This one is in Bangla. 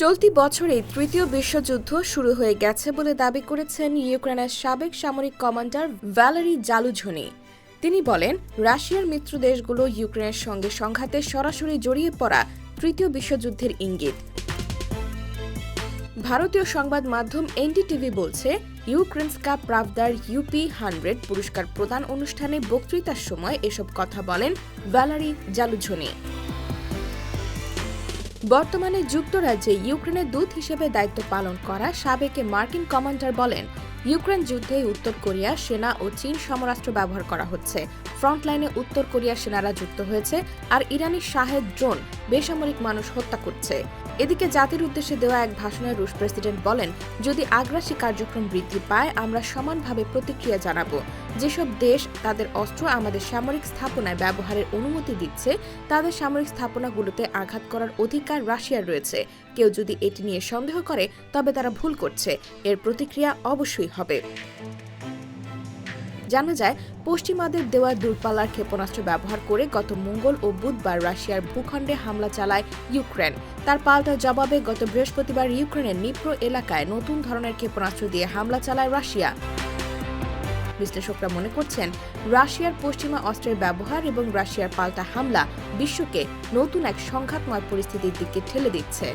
চলতি বছরেই তৃতীয় বিশ্বযুদ্ধ শুরু হয়ে গেছে বলে দাবি করেছেন ইউক্রেনের সাবেক সামরিক কমান্ডার ভ্যালেরি জালুঝনি। তিনি বলেন, রাশিয়ার মিত্র দেশগুলো ইউক্রেনের সঙ্গে সংঘাতে সরাসরি জড়িয়ে পড়া তৃতীয় বিশ্বযুদ্ধের ইঙ্গিত। ভারতীয় সংবাদ মাধ্যম এনডিটিভি বলছে, ইউক্রেনস্কা প্রাভদার UP100 পুরস্কার প্রদান অনুষ্ঠানে বক্তৃতার সময় এসব কথা বলেন ভ্যালেরি জালুঝনি। বর্তমানে যুক্তরাজ্যে ইউক্রেনের দূত হিসেবে দায়িত্ব পালন করা সাবেক মার্কিন কমান্ডার বলেন, ইউক্রেন যুদ্ধে উত্তর কোরিয়া সেনা ও চীন সমরাস্ত্র ব্যবহার করা হচ্ছে। ফ্রন্টলাইনে উত্তর কোরিয়ার সেনারা যুক্ত হয়েছে, আর ইরানি শাহেদ ড্রোন বেসামরিক মানুষ হত্যা করছে। এদিকে জাতির উদ্দেশ্যে দেওয়া এক ভাষণে রুশ প্রেসিডেন্ট বলেন, যদি আগ্রাসী কার্যক্রম বৃদ্ধি পায় আমরা সমানভাবে প্রতিক্রিয়া জানাব। যেসব দেশ তাদের অস্ত্র আমাদের সামরিক স্থাপনায় ব্যবহারের অনুমতি দিচ্ছে, তাদের সামরিক স্থাপনাগুলোতে আঘাত করার অধিকার রাশিয়ার রয়েছে। কেউ যদি এটি নিয়ে সন্দেহ করে তবে তারা ভুল করছে। এর প্রতিক্রিয়া অবশ্যই হবে। জানা যায়, পশ্চিমাদের দেওয়া দূরপাল্লার ক্ষেপণাস্ত্র ব্যবহার করে গত মঙ্গল ও বুধবার রাশিয়ার ভূখণ্ডে হামলা চালায় ইউক্রেন। তার পাল্টা জবাবে গত বৃহস্পতিবার ইউক্রেনের নিপ্রো এলাকায় নতুন ধরনের ক্ষেপণাস্ত্র দিয়ে হামলা চালায় রাশিয়া। বিশ্লেষকরা মনে করছেন, রাশিয়ার পশ্চিমা অস্ত্রের ব্যবহার এবং রাশিয়ার পাল্টা হামলা বিশ্বকে নতুন এক সংঘাতময় পরিস্থিতির দিকে ঠেলে দিচ্ছে।